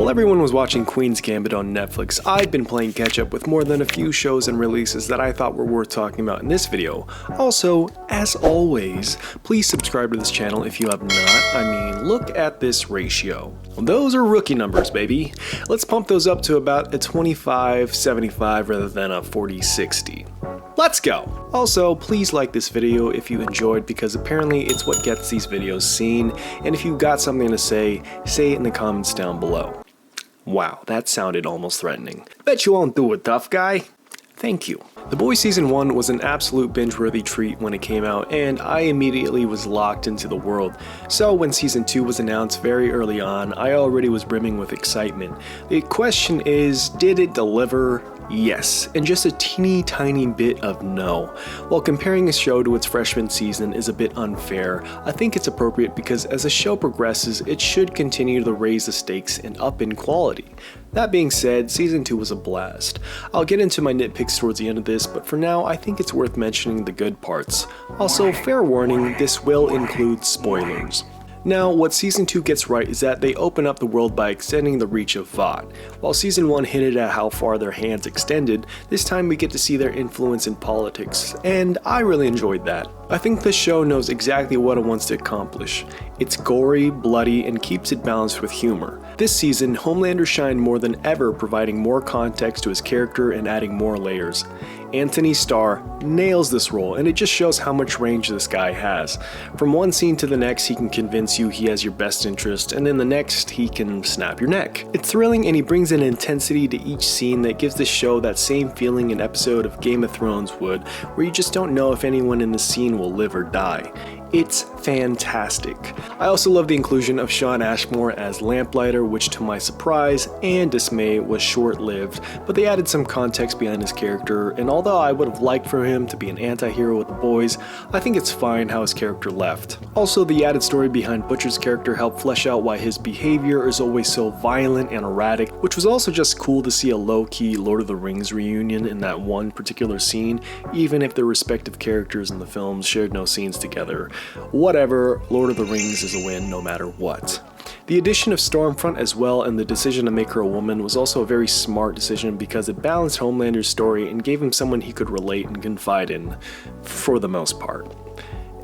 While everyone was watching Queen's Gambit on Netflix, I've been playing catch up with more than a few shows and releases that I thought were worth talking about in this video. Also, as always, please subscribe to this channel if you have not. I mean, look at this ratio. Those are rookie numbers, baby. Let's pump those up to about a 25-75 rather than a 40-60. Let's go! Also, please like this video if you enjoyed, because apparently it's what gets these videos seen, and if you've got something to say it in the comments down below. Wow, that sounded almost threatening. Bet you won't do it, tough guy. Thank you. The Boys Season 1 was an absolute binge-worthy treat when it came out, and I immediately was locked into the world. So when Season 2 was announced very early on, I already was brimming with excitement. The question is, did it deliver? Yes, and just a teeny tiny bit of no. While comparing a show to its freshman season is a bit unfair, I think it's appropriate because as the show progresses, it should continue to raise the stakes and up in quality. That being said, Season 2 was a blast. I'll get into my nitpicks towards the end of this, but for now, I think it's worth mentioning the good parts. Also, fair warning, this will include spoilers. Now, what Season 2 gets right is that they open up the world by extending the reach of Vought. While Season 1 hinted at how far their hands extended, this time we get to see their influence in politics, and I really enjoyed that. I think this show knows exactly what it wants to accomplish. It's gory, bloody, and keeps it balanced with humor. This season, Homelander shined more than ever, providing more context to his character and adding more layers. Anthony Starr nails this role, and it just shows how much range this guy has. From one scene to the next, he can convince you he has your best interest, and then the next, he can snap your neck. It's thrilling, and he brings an intensity to each scene that gives the show that same feeling an episode of Game of Thrones would, where you just don't know if anyone in the scene will live or die. It's fantastic. I also love the inclusion of Shawn Ashmore as Lamplighter, which to my surprise and dismay was short-lived, but they added some context behind his character, and although I would have liked for him to be an anti-hero with the boys, I think it's fine how his character left. Also, the added story behind Butcher's character helped flesh out why his behavior is always so violent and erratic, which was also just cool to see a low-key Lord of the Rings reunion in that one particular scene, even if their respective characters in the films shared no scenes together. Whatever, Lord of the Rings is a win no matter what. The addition of Stormfront as well and the decision to make her a woman was also a very smart decision because it balanced Homelander's story and gave him someone he could relate and confide in, for the most part.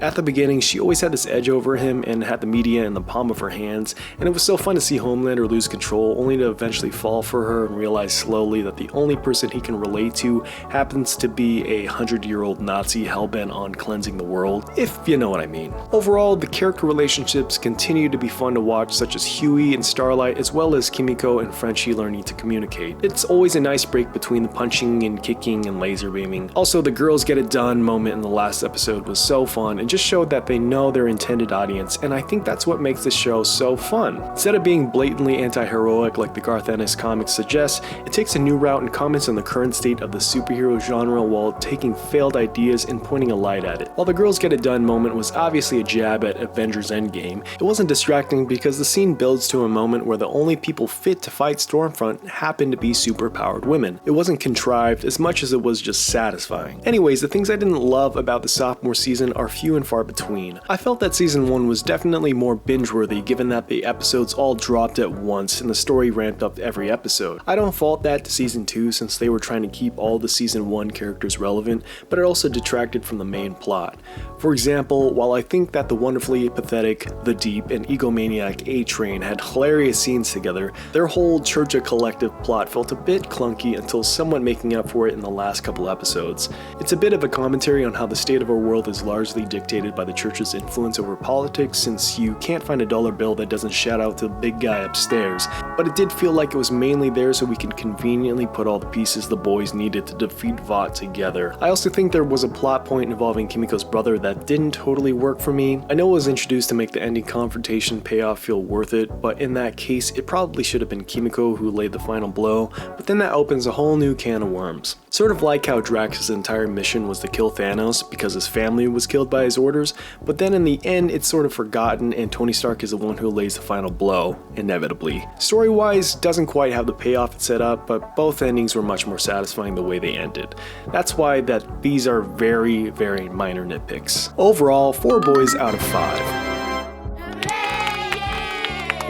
At the beginning, she always had this edge over him and had the media in the palm of her hands, and it was so fun to see Homelander lose control only to eventually fall for her and realize slowly that the only person he can relate to happens to be a 100-year-old Nazi hellbent on cleansing the world, if you know what I mean. Overall, the character relationships continue to be fun to watch, such as Huey and Starlight, as well as Kimiko and Frenchie learning to communicate. It's always a nice break between the punching and kicking and laser beaming. Also, the girls get it done moment in the last episode was so fun and just showed that they know their intended audience, and I think that's what makes this show so fun. Instead of being blatantly anti-heroic like the Garth Ennis comics suggest, it takes a new route and comments on the current state of the superhero genre while taking failed ideas and pointing a light at it. While the girls get it done moment was obviously a jab at Avengers Endgame, it wasn't distracting because the scene builds to a moment where the only people fit to fight Stormfront happen to be superpowered women. It wasn't contrived as much as it was just satisfying. Anyways, the things I didn't love about the sophomore season are few and far between. I felt that Season 1 was definitely more binge-worthy given that the episodes all dropped at once and the story ramped up every episode. I don't fault that to Season 2 since they were trying to keep all the Season 1 characters relevant, but it also detracted from the main plot. For example, while I think that the wonderfully pathetic, The Deep, and egomaniac A-Train had hilarious scenes together, their whole Churcha Collective plot felt a bit clunky until somewhat making up for it in the last couple episodes. It's a bit of a commentary on how the state of our world is largely dictated by the church's influence over politics, since you can't find a dollar bill that doesn't shout out to the big guy upstairs, but it did feel like it was mainly there so we could conveniently put all the pieces the boys needed to defeat Vought together. I also think there was a plot point involving Kimiko's brother that didn't totally work for me. I know it was introduced to make the ending confrontation payoff feel worth it, but in that case it probably should have been Kimiko who laid the final blow, but then that opens a whole new can of worms. Sort of like how Drax's entire mission was to kill Thanos because his family was killed by his orders, but then in the end it's sort of forgotten and Tony Stark is the one who lays the final blow, inevitably. Story-wise, doesn't quite have the payoff it set up, but both endings were much more satisfying the way they ended. That's why these are very, very minor nitpicks. Overall, 4 boys out of 5.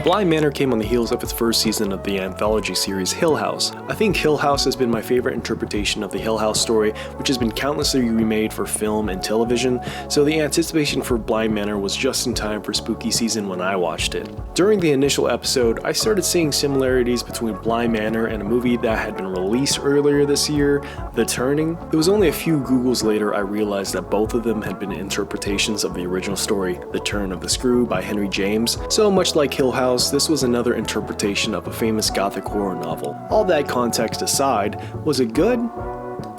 Bly Manor came on the heels of its first season of the anthology series Hill House. I think Hill House has been my favorite interpretation of the Hill House story, which has been countlessly remade for film and television, so the anticipation for Bly Manor was just in time for spooky season when I watched it. During the initial episode, I started seeing similarities between Bly Manor and a movie that had been released earlier this year, The Turning. It was only a few Googles later I realized that both of them had been interpretations of the original story, The Turn of the Screw by Henry James. So much like Hill House, this was another interpretation of a famous gothic horror novel. All that context aside, was it good?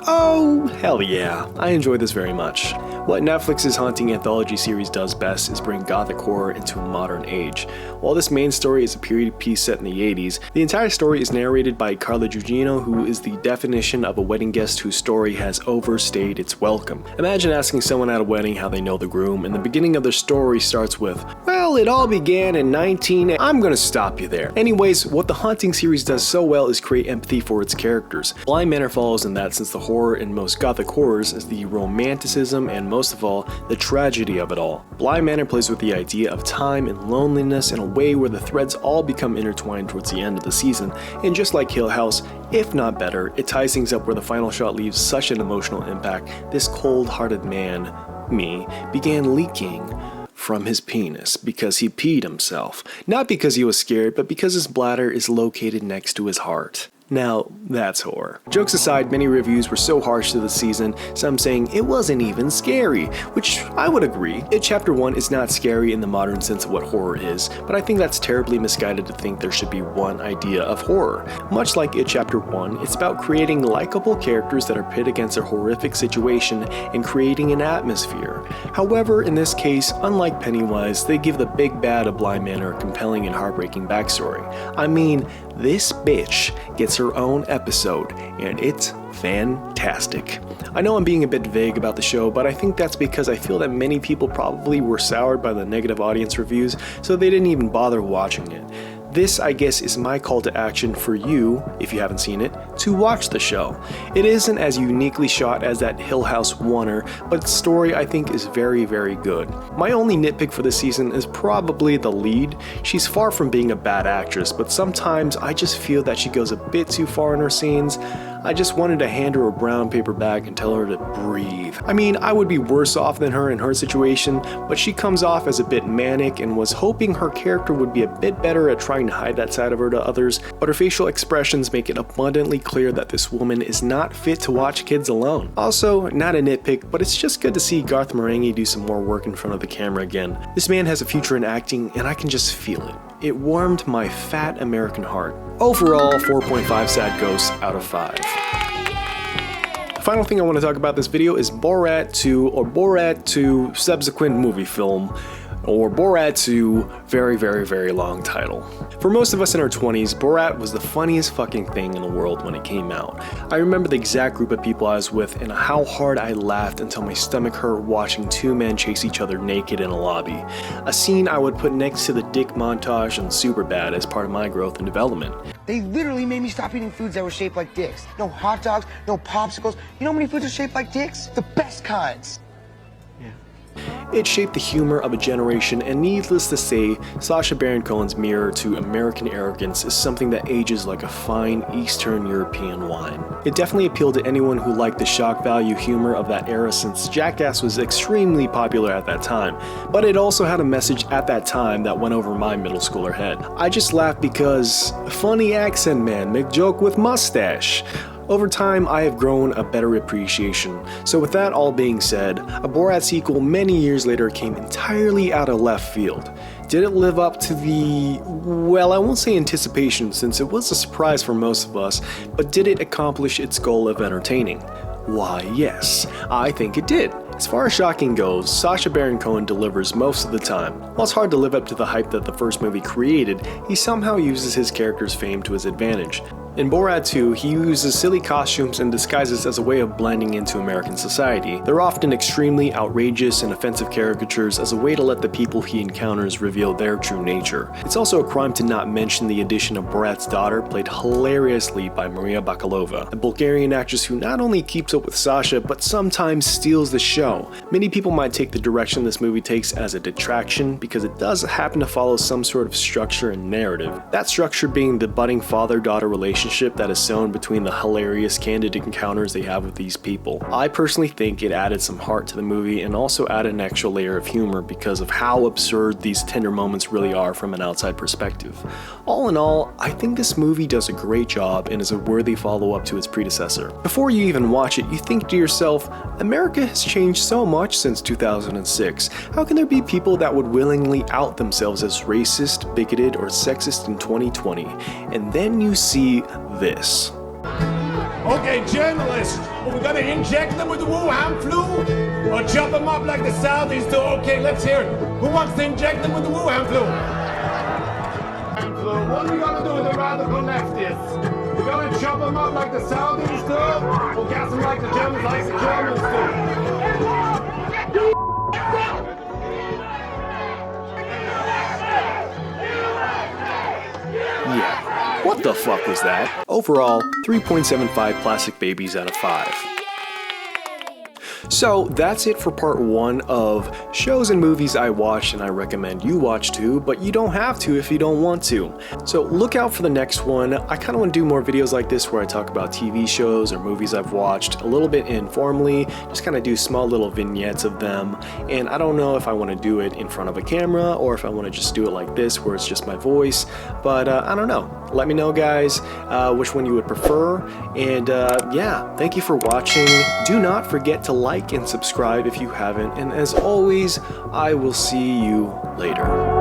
Oh, hell yeah. I enjoyed this very much. What Netflix's haunting anthology series does best is bring gothic horror into a modern age. While this main story is a period piece set in the 80s, the entire story is narrated by Carla Gugino, who is the definition of a wedding guest whose story has overstayed its welcome. Imagine asking someone at a wedding how they know the groom, and the beginning of their story starts with, well, it all began in 19... I'm gonna stop you there. Anyways, what the haunting series does so well is create empathy for its characters. Bly Manor follows in that, since the horror in most gothic horrors is the romanticism and most of all, the tragedy of it all. Bly Manor plays with the idea of time and loneliness in a way where the threads all become intertwined towards the end of the season, and just like Hill House, if not better, it ties things up where the final shot leaves such an emotional impact. This cold-hearted man, me, began leaking from his penis because he peed himself. Not because he was scared, but because his bladder is located next to his heart. Now, that's horror. Jokes aside, many reviews were so harsh to the season, some saying it wasn't even scary, which I would agree. It Chapter 1 is not scary in the modern sense of what horror is, but I think that's terribly misguided to think there should be one idea of horror. Much like It Chapter 1, it's about creating likable characters that are pit against a horrific situation and creating an atmosphere. However, in this case, unlike Pennywise, they give the big bad of Bly Manor a compelling and heartbreaking backstory. I mean, this bitch gets her own episode, and it's fantastic. I know I'm being a bit vague about the show, but I think that's because I feel that many people probably were soured by the negative audience reviews, so they didn't even bother watching it. This, I guess, is my call to action for you, if you haven't seen it, to watch the show. It isn't as uniquely shot as that Hill House oneer, but the story I think is very, very good. My only nitpick for this season is probably the lead. She's far from being a bad actress, but sometimes I just feel that she goes a bit too far in her scenes. I just wanted to hand her a brown paper bag and tell her to breathe. I mean, I would be worse off than her in her situation, but she comes off as a bit manic and was hoping her character would be a bit better at trying to hide that side of her to others, but her facial expressions make it abundantly clear that this woman is not fit to watch kids alone. Also, not a nitpick, but it's just good to see Garth Marenghi do some more work in front of the camera again. This man has a future in acting, and I can just feel it. It warmed my fat American heart. Overall, 4.5 sad ghosts out of 5. The final thing I want to talk about this video is Borat 2 or Borat 2 subsequent movie film, or Borat 2 very, very, very long title. For most of us in our 20s, Borat was the funniest fucking thing in the world when it came out. I remember the exact group of people I was with and how hard I laughed until my stomach hurt watching two men chase each other naked in a lobby. A scene I would put next to the dick montage on Superbad as part of my growth and development. They literally made me stop eating foods that were shaped like dicks. No hot dogs, no popsicles. You know how many foods are shaped like dicks? The best kinds. It shaped the humor of a generation, and needless to say, Sacha Baron Cohen's mirror to American arrogance is something that ages like a fine Eastern European wine. It definitely appealed to anyone who liked the shock value humor of that era, since Jackass was extremely popular at that time, but it also had a message at that time that went over my middle schooler head. I just laughed because funny accent man make joke with mustache. Over time, I have grown a better appreciation. So with that all being said, a Borat sequel many years later came entirely out of left field. Did it live up to the, well, I won't say anticipation since it was a surprise for most of us, but did it accomplish its goal of entertaining? Why, yes, I think it did. As far as shocking goes, Sacha Baron Cohen delivers most of the time. While it's hard to live up to the hype that the first movie created, he somehow uses his character's fame to his advantage. In Borat II, he uses silly costumes and disguises as a way of blending into American society. They're often extremely outrageous and offensive caricatures as a way to let the people he encounters reveal their true nature. It's also a crime to not mention the addition of Borat's daughter, played hilariously by Maria Bakalova, a Bulgarian actress who not only keeps up with Sasha, but sometimes steals the show. Many people might take the direction this movie takes as a detraction because it does happen to follow some sort of structure and narrative. That structure being the budding father-daughter relationship that is sown between the hilarious, candid encounters they have with these people. I personally think it added some heart to the movie and also added an extra layer of humor because of how absurd these tender moments really are from an outside perspective. All in all, I think this movie does a great job and is a worthy follow-up to its predecessor. Before you even watch it, you think to yourself, America has changed so much since 2006. How can there be people that would willingly out themselves as racist, bigoted, or sexist in 2020? And then you see this. Okay, journalists, are we gonna inject them with the Wuhan flu? Or chop them up like the Saudis do? Okay, let's hear it. Who wants to inject them with the Wuhan flu? What are we gonna do with the radical leftists? We're gonna chop them up like the Saudis do? Or gas them like the Germans do? Yeah, what the fuck was that? Overall, 3.75 plastic babies out of 5. So that's it for part 1 of shows and movies I watched and I recommend you watch too, but you don't have to if you don't want to. So look out for the next one. I kind of want to do more videos like this where I talk about TV shows or movies I've watched a little bit informally, just kind of do small little vignettes of them. And I don't know if I want to do it in front of a camera or if I want to just do it like this where it's just my voice, but I don't know. Let me know, guys, which one you would prefer. And yeah, thank you for watching. Do not forget to like and subscribe if you haven't. And as always, I will see you later.